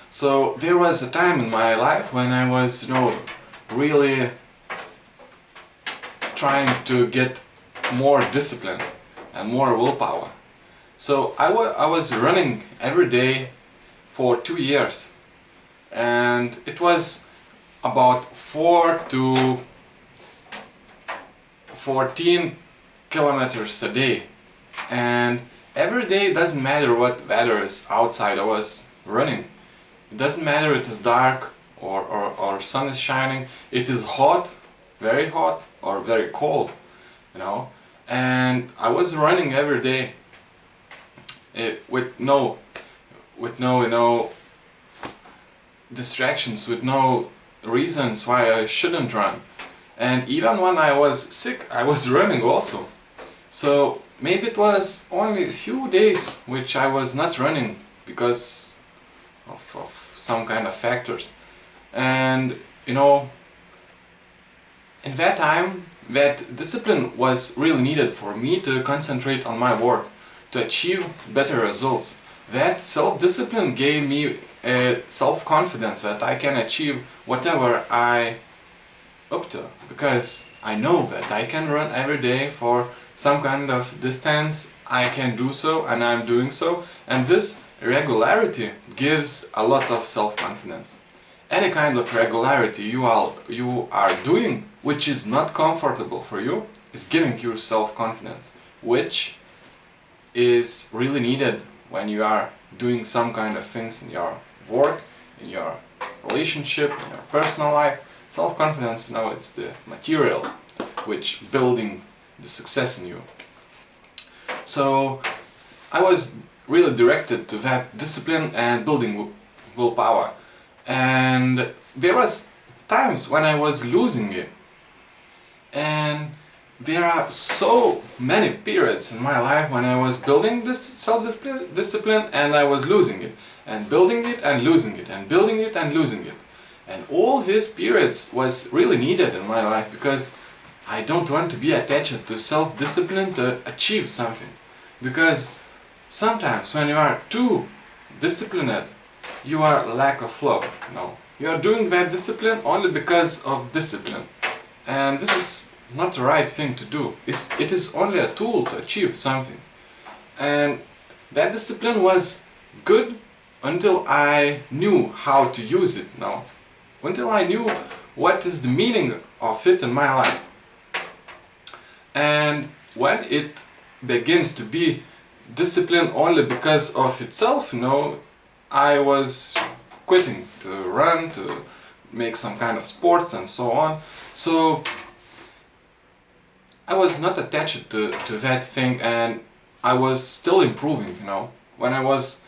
So there was a time in my life when I was, really trying to get more discipline and more willpower. So I was running every day for 2 years, and it was about 4 to 14 kilometers a day, and every day, doesn't matter what weather is outside. I was running. It doesn't matter it is dark or sun is shining, it is hot, very hot, or very cold, and I was running every day, with no distractions, with no reasons why I shouldn't run. And even when I was sick, I was running also. So maybe it was only a few days which I was not running because of some kind of factors. And in that time, that discipline was really needed for me to concentrate on my work, to achieve better results. That self-discipline gave me self-confidence that I can achieve whatever I up to, because I know that I can run every day for some kind of distance. I can do so, and I'm doing so, and this regularity gives a lot of self-confidence. Any kind of regularity you are doing which is not comfortable for you is giving you self-confidence, which is really needed when you are doing some kind of things in your work, in your relationship, in your personal life. Self-confidence, it's the material which building the success in you. So I was really directed to that discipline and building willpower, and there was times when I was losing it, and there are so many periods in my life when I was building this self-discipline and I was losing it, and building it and losing it, and building it and losing it. And all these periods was really needed in my life, because I don't want to be attached to self-discipline to achieve something. Because sometimes when you are too disciplined, you are lack of flow. You are doing that discipline only because of discipline. And this is not the right thing to do. It is only a tool to achieve something. And that discipline was good until I knew how to use it until I knew what is the meaning of it in my life. And when it begins to be discipline only because of itself, I was quitting to run, to make some kind of sports and so on. So I was not attached to that thing, and I was still improving, When I was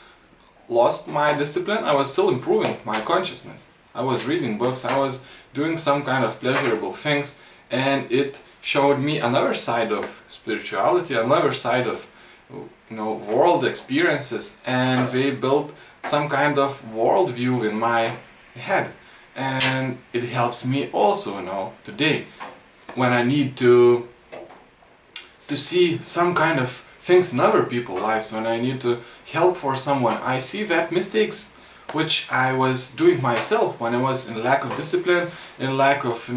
lost my discipline, I was still improving my consciousness. I was reading books, I was doing some kind of pleasurable things, and it showed me another side of spirituality, another side of world experiences, and they built some kind of worldview in my head. And it helps me also today, when I need to see some kind of things in other people's lives, when I need to help for someone. I see that mistakes which I was doing myself when I was in lack of discipline, in lack of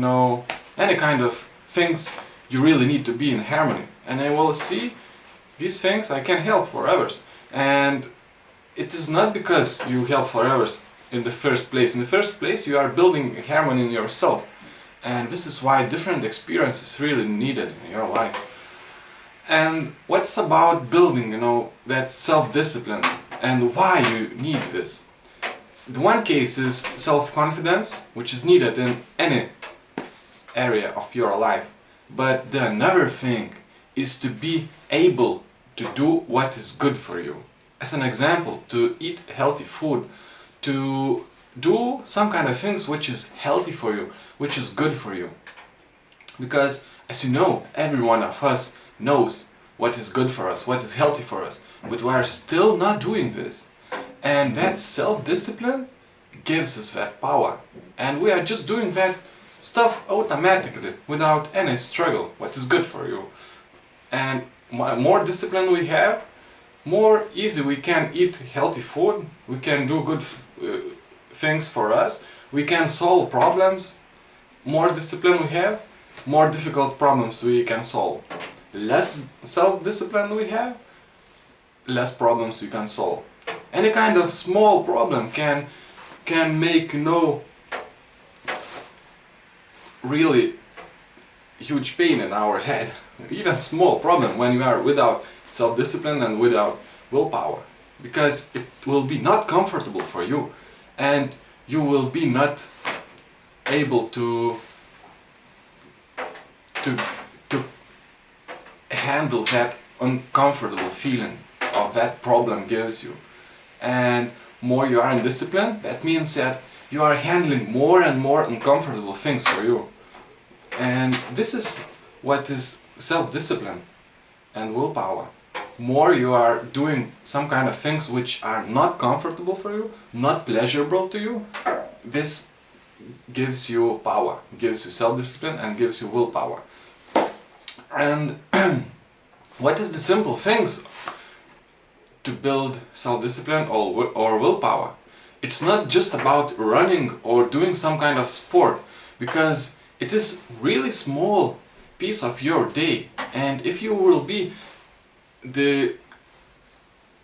any kind of things. You really need to be in harmony, and I will see these things I can help for others. And it is not because you help for others in the first place. In the first place, you are building harmony in yourself, and this is why different experiences really needed in your life. And what's about building that self-discipline, and why you need this? The one case is self-confidence, which is needed in any area of your life. But the another thing is to be able to do what is good for you. As an example, to eat healthy food, to do some kind of things which is healthy for you, which is good for you. Because as you know, every one of us knows what is good for us, what is healthy for us, but we are still not doing this. And that self-discipline gives us that power, and we are just doing that stuff automatically without any struggle, what is good for you. And more discipline we have, more easy we can eat healthy food, we can do good things for us, we can solve problems. More discipline we have, more difficult problems we can solve. Less self-discipline we have, less problems you can solve. Any kind of small problem can make no really huge pain in our head. Even small problem when you are without self-discipline and without willpower, because it will be not comfortable for you, and you will be not able to handle that uncomfortable feeling of that problem gives you. And more you are in discipline, that means that you are handling more and more uncomfortable things for you. And this is what is self-discipline and willpower. More you are doing some kind of things which are not comfortable for you, not pleasurable to you, this gives you power, gives you self-discipline and gives you willpower. And what is the simple things to build self-discipline or willpower? It's not just about running or doing some kind of sport, because it is really small piece of your day. And if you will be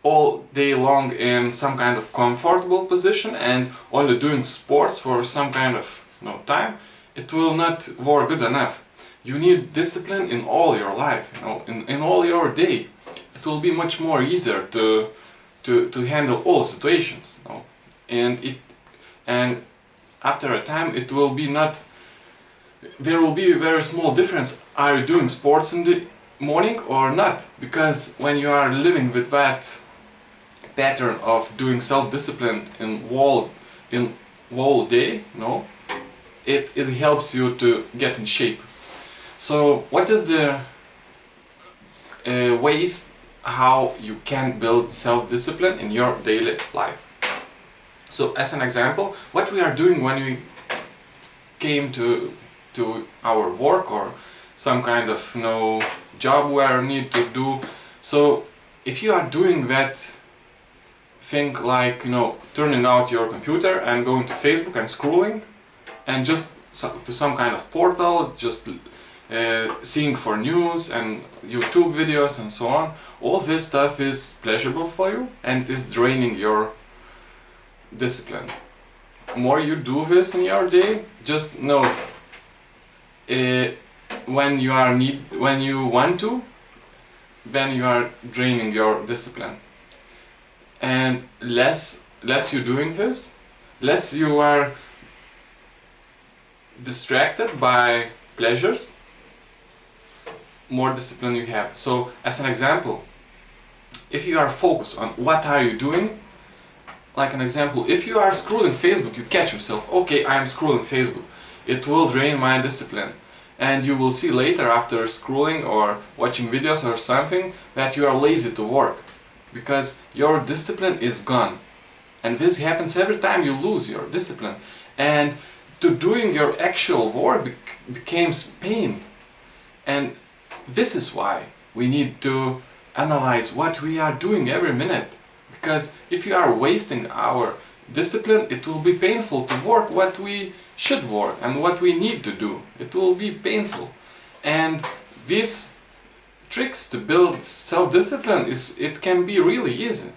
all day long in some kind of comfortable position and only doing sports for some kind of time, it will not work good enough. You need discipline in all your life, in all your day. It will be much more easier to handle all situations, and after a time it will be not. There will be a very small difference. Are you doing sports in the morning or not? Because when you are living with that pattern of doing self-discipline in whole day, it helps you to get in shape. So what is the ways how you can build self-discipline in your daily life? So as an example, what we are doing when we came to our work or some kind of job we need to do. So if you are doing that thing like turning out your computer and going to Facebook and scrolling and just to some kind of portal, just seeing for news and YouTube videos and so on, all this stuff is pleasurable for you and is draining your discipline. More you do this in your day, just know when you want to, then you are draining your discipline. And less you doing this, less you are distracted by pleasures, more discipline you have. So as an example, if you are focused on what are you doing, like an example, if you are scrolling Facebook, you catch yourself, okay, I am scrolling Facebook, it will drain my discipline. And you will see later after scrolling or watching videos or something that you are lazy to work, because your discipline is gone. And this happens every time you lose your discipline. And to doing your actual work becomes pain. And this is why we need to analyze what we are doing every minute. Because if you are wasting our discipline, it will be painful to work what we should work and what we need to do. It will be painful. And these tricks to build self-discipline, it can be really easy.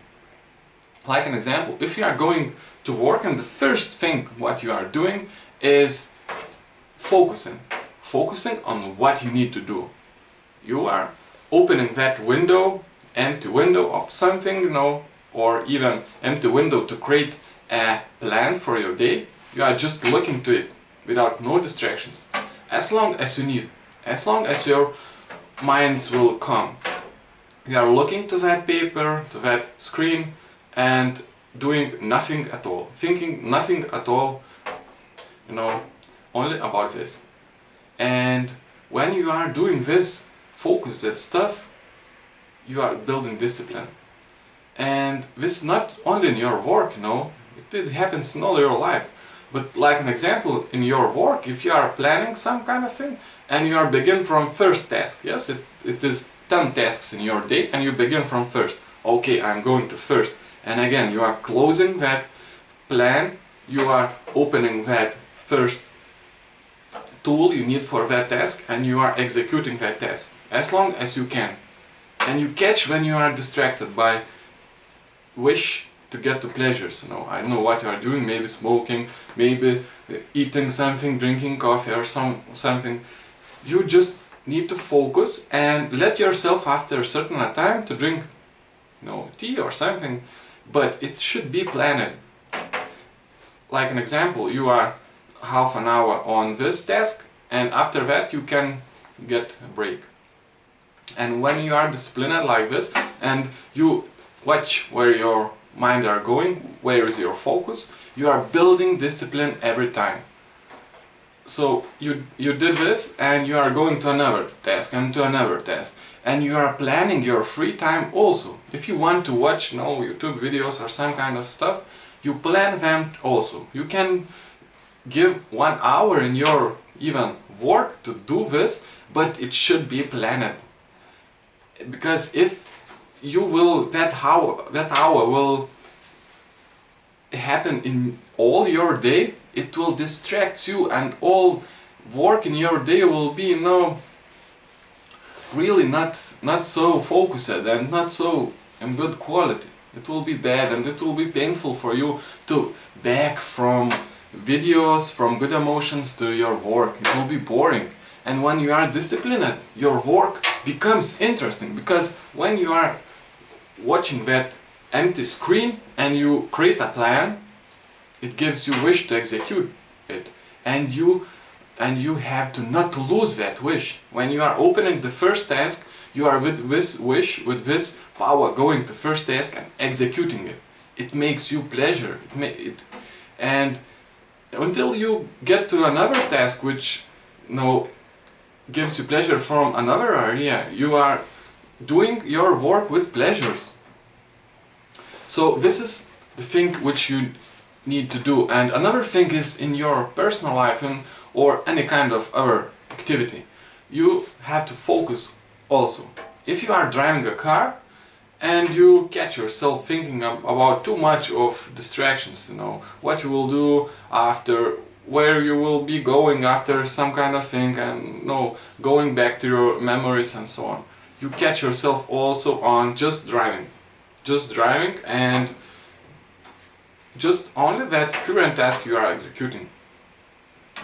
Like an example, if you are going to work and the first thing what you are doing is focusing on what you need to do. You are opening that window, empty window of something, or even empty window to create a plan for your day. You are just looking to it without no distractions, as long as you need, as long as your minds will come. You are looking to that paper, to that screen, and doing nothing at all, thinking nothing at all, only about this. And when you are doing this focused stuff, you are building discipline. And this not only in your work, it happens in all your life. But like an example, in your work, if you are planning some kind of thing and you are begin from first task, yes, it is 10 tasks in your day and you begin from first. Okay, I'm going to first. And again, you are closing that plan, you are opening that first tool you need for that task and you are executing that task as long as you can. And you catch when you are distracted by wish to get to pleasures, I don't know what you are doing, maybe smoking, maybe eating something, drinking coffee or something. You just need to focus and let yourself after a certain time to drink tea or something, but it should be planned. Like an example, you are half an hour on this task and after that you can get a break. And when you are disciplined like this and you watch where your mind are going, where is your focus, you are building discipline every time. So you did this and you are going to another task and to another task, and you are planning your free time also. If you want to watch YouTube videos or some kind of stuff, you plan them also. You can give 1 hour in your even work to do this, but it should be planned. Because if you will, that hour will happen in all your day, it will distract you and all work in your day will be really not so focused and not so in good quality. It will be bad and it will be painful for you to back from videos, from good emotions to your work. It will be boring. And when you are disciplined, your work becomes interesting, because when you are watching that empty screen and you create a plan, it gives you wish to execute it, and you have to not to lose that wish. When you are opening the first task, you are with this wish, with this power, going to first task and executing it. It makes you pleasure. And until you get to another task which gives you pleasure from another area, you are doing your work with pleasures. So this is the thing which you need to do. And another thing is in your personal life or any kind of other activity, you have to focus also. If you are driving a car and you catch yourself thinking about too much of distractions, what you will do after, where you will be going after some kind of thing, and going back to your memories and so on. You catch yourself also on just driving and just only that current task you are executing.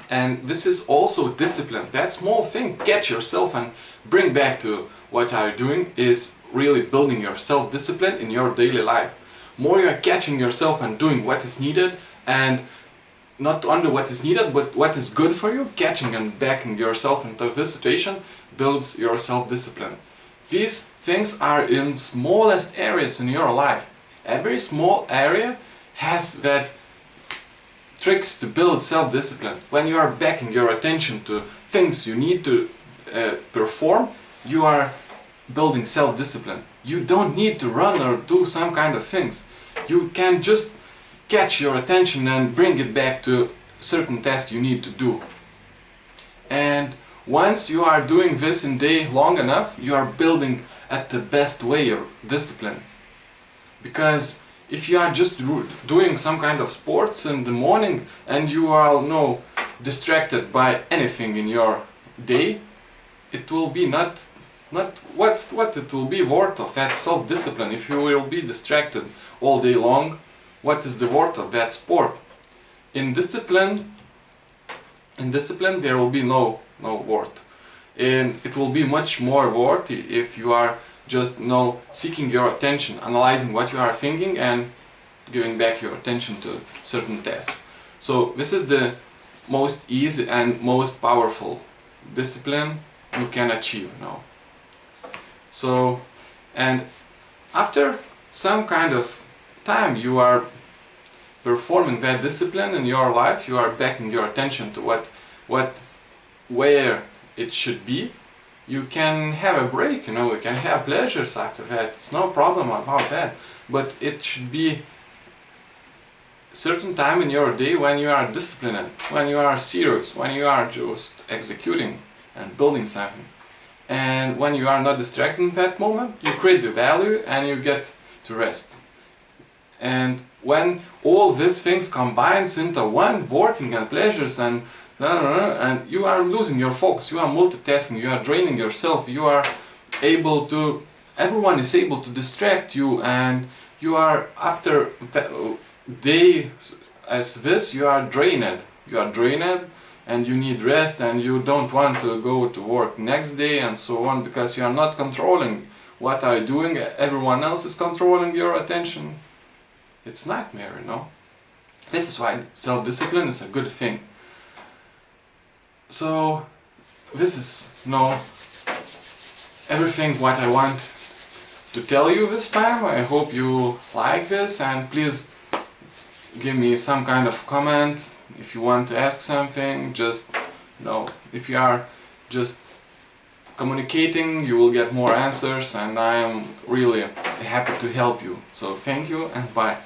And this is also discipline. That small thing, catch yourself and bring back to what are you doing, is really building your self-discipline in your daily life. More you are catching yourself and doing what is needed, and not only what is needed, but what is good for you, catching and backing yourself into this situation builds your self-discipline. These things are in smallest areas in your life. Every small area has that tricks to build self-discipline. When you are backing your attention to things you need to perform, you are building self-discipline. You don't need to run or do some kind of things. You can just catch your attention and bring it back to certain task you need to do. And once you are doing this in day long enough, you are building at the best way your discipline. Because if you are just doing some kind of sports in the morning and you are distracted by anything in your day, it will be not what it will be worth of that self-discipline. If you will be distracted all day long, what is the worth of that sport? In discipline there will be no worth, and it will be much more worthy if you are just seeking your attention, analyzing what you are thinking and giving back your attention to certain tasks. So this is the most easy and most powerful discipline you can achieve now. So, and after some kind of time you are performing that discipline in your life, you are backing your attention to where it should be, you can have a break, you can have pleasures after that. It's no problem about that, but it should be certain time in your day when you are disciplined, when you are serious, when you are just executing and building something. And when you are not distracted in that moment, you create the value and you get to rest. And when all these things combines into one, working and pleasures and you are losing your focus, you are multitasking, you are draining yourself, you are able to, everyone is able to distract you, and you are, after day as this, you are drained, and you need rest, and you don't want to go to work next day and so on, because you are not controlling what are you doing, everyone else is controlling your attention. It's nightmare, you know. This is why self-discipline is a good thing. So this is, you know, everything what I want to tell you this time. I hope you like this, and please give me some kind of comment if you want to ask something. Just, you know, if you are just communicating, you will get more answers, and I am really happy to help you. So thank you and bye.